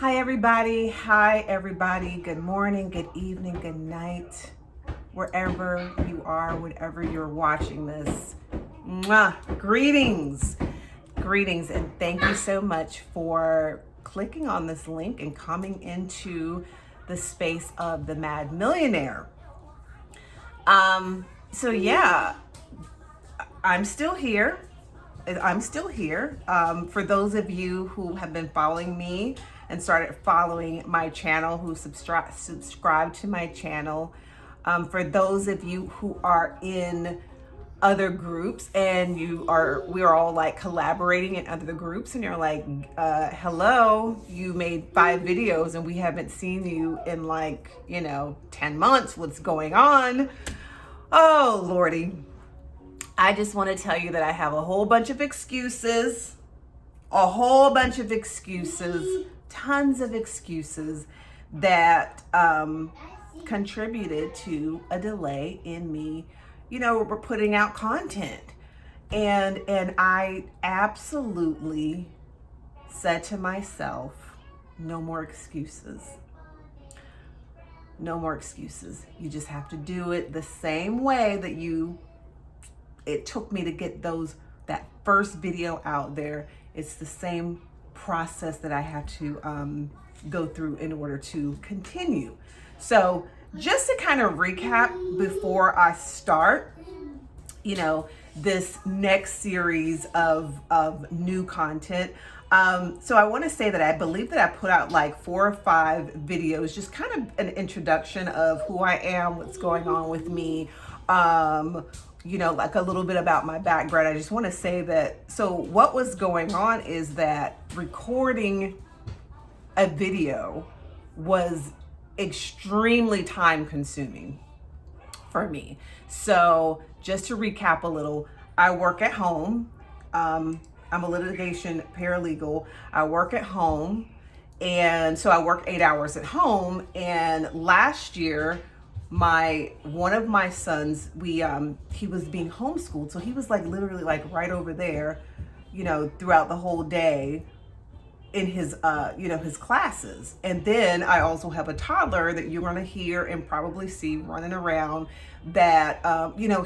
Hi everybody. Good morning, good evening, good night, wherever you are, whenever you're watching this. Mwah. Greetings, and thank you so much for clicking on this link and coming into the space of the Mad Millionaire. So yeah, I'm still here. For those of you who have been following me and started following my channel, who subscribe to my channel, for those of you who are in other groups and we are all like collaborating in other groups, and you're like, hello, you made 5 videos and we haven't seen you in 10 months. What's going on? Oh, Lordy. I just want to tell you that I have a whole bunch of excuses, tons of excuses that contributed to a delay in me, we're putting out content. And I absolutely said to myself, no more excuses. No more excuses. You just have to do it the same way that it took me to get that first video out there. It's the same process that I had to go through in order to continue. So just to kind of recap before I start, this next series of new content. So I want to say that I believe that I put out like 4 or 5 videos, just kind of an introduction of who I am, what's going on with me, like a little bit about my background. I just want to say that, so what was going on is that recording a video was extremely time consuming for me. So just to recap a little, I work at home. I'm a litigation paralegal. I work at home. And so I work 8 hours at home. And last year, one of my sons, he was being homeschooled, so he was literally right over there, throughout the whole day in his his classes. And then I also have a toddler that you're going to hear and probably see running around that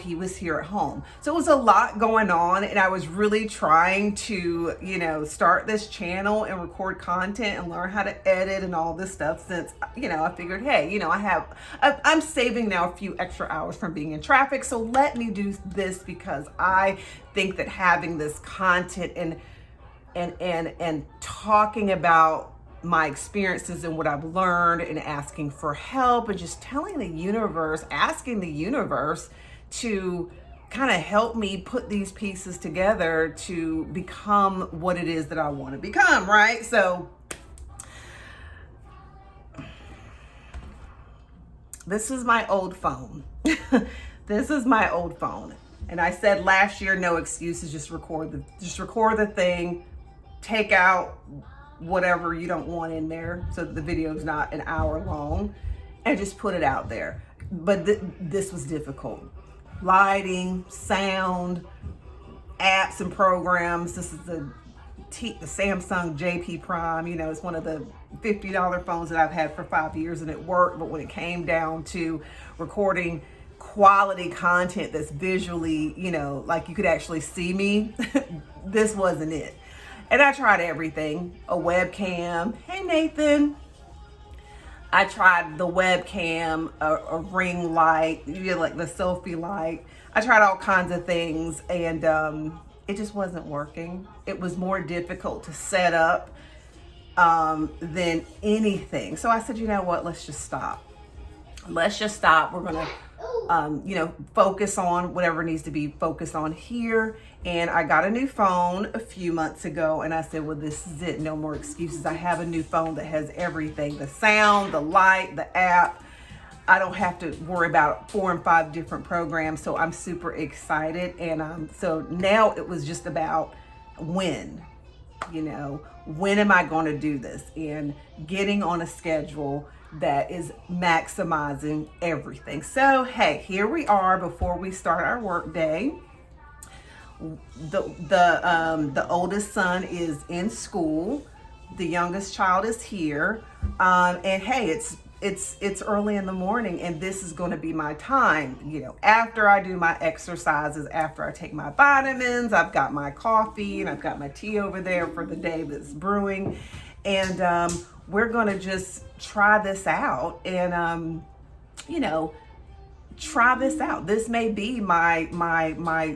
he was here at home. So it was a lot going on, and I was really trying to start this channel and record content and learn how to edit and all this stuff, since I figured, hey, I'm saving now a few extra hours from being in traffic, so let me do this, because I think that having this content and talking about my experiences and what I've learned and asking for help and just asking the universe to kind of help me put these pieces together to become what it is that I want to become, right? So this is my old phone. And I said last year, no excuses, just record the thing, take out whatever you don't want in there so that the video is not an hour long, and just put it out there. But this was difficult. Lighting, sound, apps and programs. This is the Samsung JP Prime. it's one of the $50 phones that I've had for 5 years, and it worked. But when it came down to recording quality content that's visually, like you could actually see me, this wasn't it. And I tried everything. A webcam. Hey, Nathan. I tried the webcam, a ring light, like the selfie light. I tried all kinds of things, and it just wasn't working. It was more difficult to set up than anything. So I said, you know what? Let's just stop. We're going to, focus on whatever needs to be focused on here. And I got a new phone a few months ago, and I said, well, this is it. No more excuses. I have a new phone that has everything: the sound, the light, the app. I don't have to worry about 4 and 5 different programs. So I'm super excited. And so now it was just about when am I going to do this, and getting on a schedule that is maximizing everything. So, hey, here we are before we start our work day. The oldest son is in school. The youngest child is here. And hey, it's early in the morning, and this is going to be my time, you know, after I do my exercises, after I take my vitamins. I've got my coffee and I've got my tea over there for the day that's brewing. And we're going to just try this out and, you know, try this out. This may be my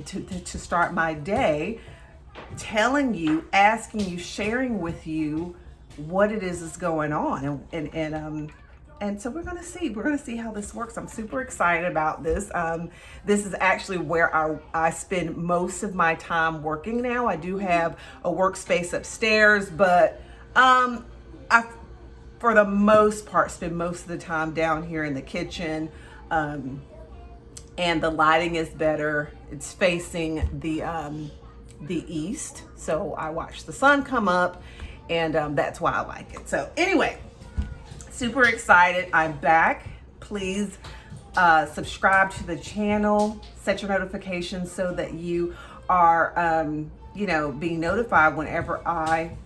to start my day, telling you, asking you, sharing with you what it is that's going on. And so we're going to see how this works. I'm super excited about this. This is actually where I spend most of my time working now. I do have a workspace upstairs, but I, for the most part, spend most of the time down here in the kitchen. And the lighting is better. It's facing the east, so I watch the sun come up, and that's why I like it. So anyway, super excited. I'm back. Please subscribe to the channel, set your notifications so that you are, you know, being notified whenever I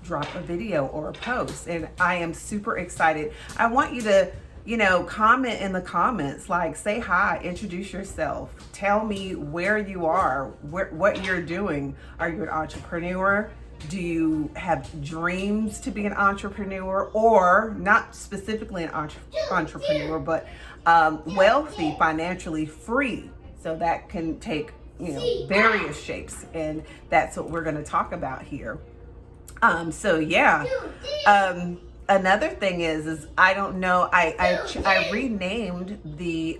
drop a video or a post. And I am super excited. I want you to, you know, comment in the comments, like say hi, introduce yourself, tell me where you are, what you're doing. Are you an entrepreneur? Do you have dreams to be an entrepreneur, or not specifically an entrepreneur, but wealthy, financially free? So that can take, you know, various shapes, and that's what we're going to talk about here. So yeah. Another thing is I don't know, I renamed the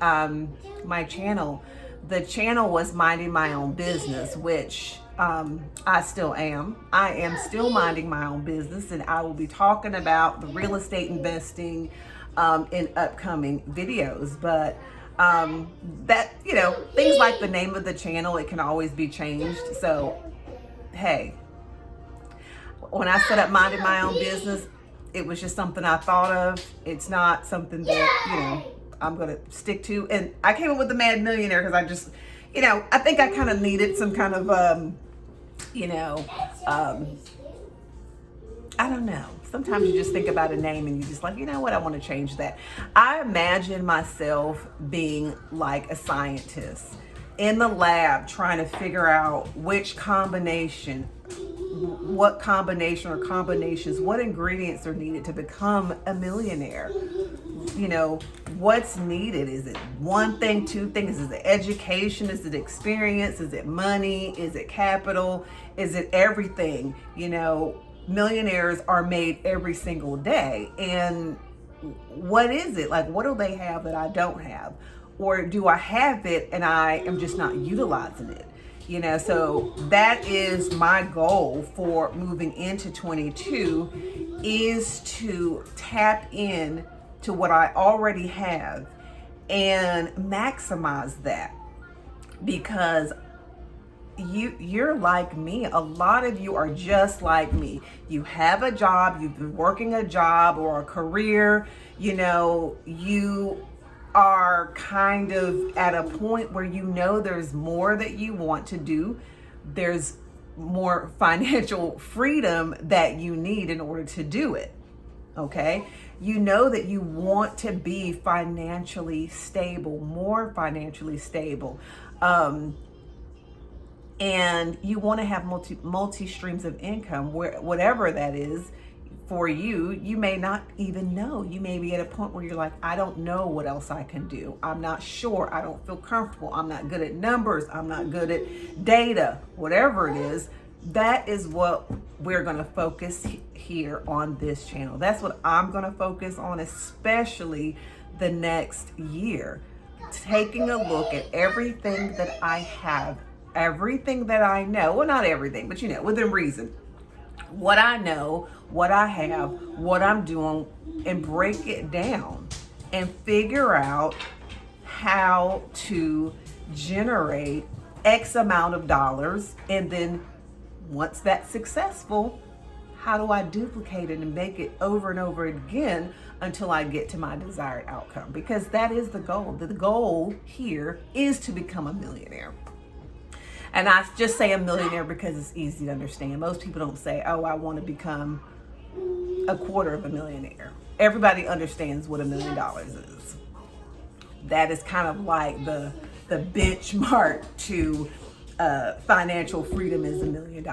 my channel. The channel was Minding My Own Business, which I still am. I am still minding my own business, and I will be talking about the real estate investing in upcoming videos. But that, you know, things like the name of the channel, it can always be changed. So hey, when I set up Minding My Own Business, it was just something I thought of. It's not something that, you know, I'm going to stick to. And I came up with the Mad Millionaire because I just, you know, I think I kind of needed some kind of, you know, I don't know. Sometimes you just think about a name and you just like, you know what, I want to change that. I imagine myself being like a scientist in the lab trying to figure out which combination, what combination or combinations, what ingredients are needed to become a millionaire. You know, what's needed? Is it one thing, two things? Is it education? Is it experience? Is it money? Is it capital? Is it everything? You know, millionaires are made every single day. And what is it? Like, what do they have that I don't have? Or do I have it and I am just not utilizing it? You know, so that is my goal for moving into 22, is to tap in to what I already have and maximize that. Because you're like me. A lot of you are just like me. You have a job, you've been working a job or a career, you know, you are kind of at a point where you know there's more that you want to do. There's more financial freedom that you need in order to do it. Okay? You know that you want to be financially stable, more financially stable. And you want to have multi streams of income, whatever that is. For you, you may not even know. You may be at a point where you're like, I don't know what else I can do. I'm not sure. I don't feel comfortable. I'm not good at numbers. I'm not good at data, whatever it is. That is what we're going to focus here on this channel. That's what I'm going to focus on, especially the next year. Taking a look at everything that I have, everything that I know. Well, not everything, but you know, within reason. What I know, what I have, what I'm doing, and break it down and figure out how to generate X amount of dollars. And then once that's successful, how do I duplicate it and make it over and over again until I get to my desired outcome? Because that is the goal. The goal here is to become a millionaire. And I just say a millionaire because it's easy to understand. Most people don't say, oh, I want to become a quarter of a millionaire. Everybody understands what $1 million is. That is kind of like the benchmark to financial freedom is $1 million.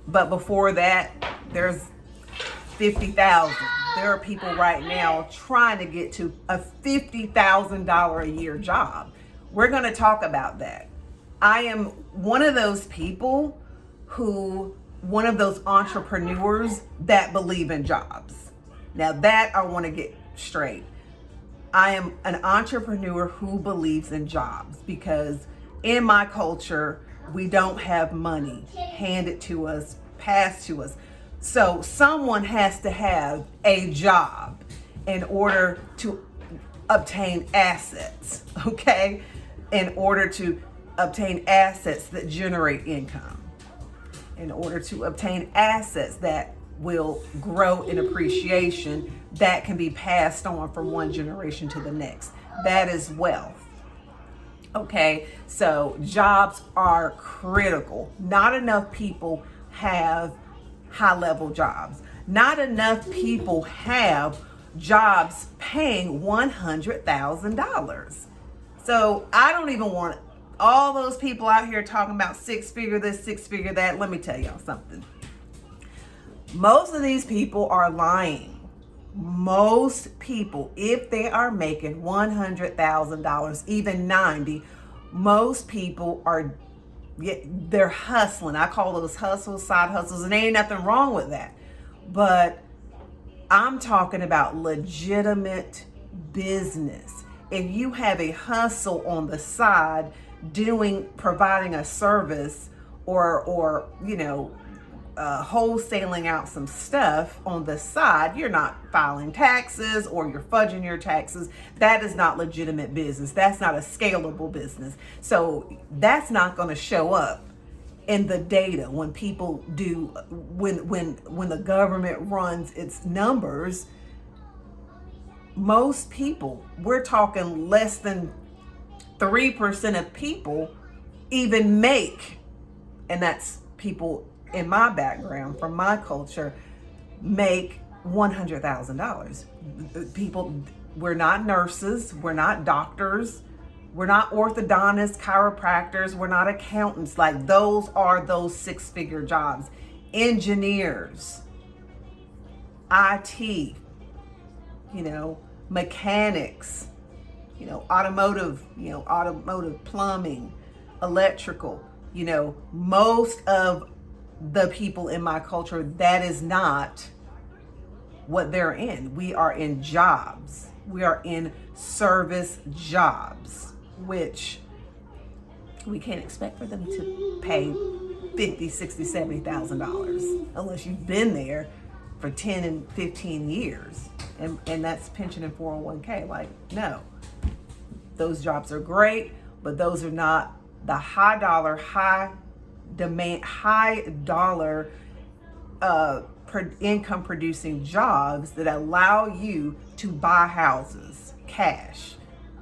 But before that, there's 50,000. There are people right now trying to get to a $50,000 a year job. We're going to talk about that. I am one of those people one of those entrepreneurs that believe in jobs. Now that I want to get straight. I am an entrepreneur who believes in jobs because in my culture, we don't have money handed to us, passed to us. So someone has to have a job in order to obtain assets, okay? In order to obtain assets that generate income. In order to obtain assets that will grow in appreciation that can be passed on from one generation to the next. That is wealth. Okay, so jobs are critical. Not enough people have high-level jobs. Not enough people have jobs paying $100,000. So I don't even want all those people out here talking about six-figure this, six-figure that. Let me tell y'all something. Most of these people are lying. Most people, if they are making $100,000, even 90, most people they're hustling. I call those hustles, side hustles, and there ain't nothing wrong with that. But I'm talking about legitimate business. If you have a hustle on the side, providing a service or wholesaling out some stuff on the side, you're not filing taxes or you're fudging your taxes. That is not legitimate business. That's not a scalable business. So that's not going to show up in the data when people do, when the government runs its numbers. Most people, we're talking less than 3% of people even make, and that's people in my background, from my culture, make $100,000. People, we're not nurses, we're not doctors, we're not orthodontists, chiropractors, we're not accountants. Like those are those six-figure jobs. Engineers, IT, mechanics, automotive plumbing, electrical, most of the people in my culture, that is not what they're in. We are in jobs. We are in service jobs, which we can't expect for them to pay $50,000, $60,000, $70,000 unless you've been there for 10 and 15 years. And that's pension and 401k. Like, no, those jobs are great, but those are not the high dollar, high dollar income producing jobs that allow you to buy houses, cash,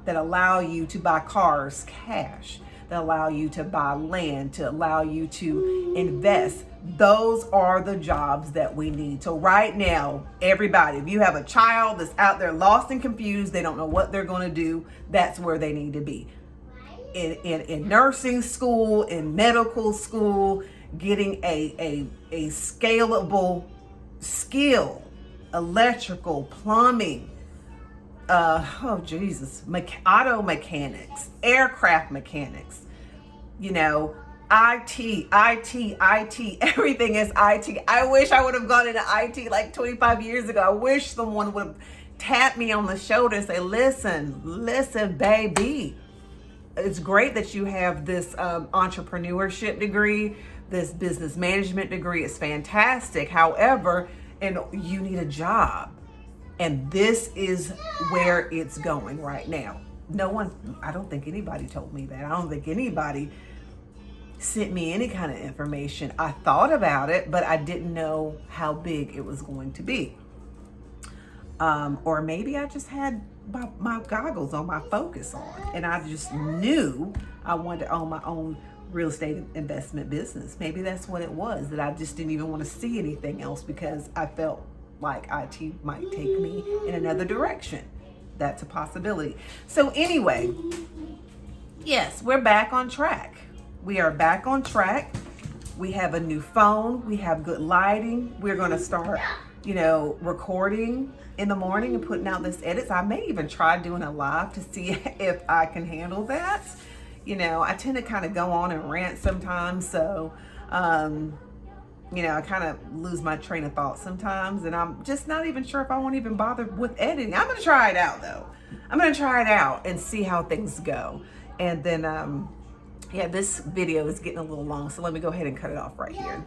that allow you to buy cars, cash, that allow you to buy land, to allow you to invest. Those are the jobs that we need. So right now, everybody, if you have a child that's out there lost and confused, they don't know what they're going to do, that's where they need to be. In nursing school, in medical school, getting a scalable skill, electrical, plumbing, auto mechanics, aircraft mechanics, IT, everything is IT. I wish I would have gone into IT like 25 years ago. I wish someone would have tapped me on the shoulder and say, listen, baby. It's great that you have this entrepreneurship degree, this business management degree. It's fantastic. However, you need a job. And this is where it's going right now. I don't think anybody told me that. I don't think anybody sent me any kind of information. I thought about it, but I didn't know how big it was going to be. Or maybe I just had my goggles on, my focus on, and I just knew I wanted to own my own real estate investment business. Maybe that's what it was, that I just didn't even want to see anything else because I felt like IT might take me in another direction. That's a possibility. So anyway, yes, we're back on track. We are back on track. We have a new phone. We have good lighting. We're going to start, recording in the morning and putting out this edits. I may even try doing a live to see if I can handle that. I tend to kind of go on and rant sometimes. So, I kind of lose my train of thought sometimes, and I'm just not even sure if I won't even bother with editing. I'm going to try it out though. I'm going to try it out and see how things go. And then, this video is getting a little long, so let me go ahead and cut it off right here.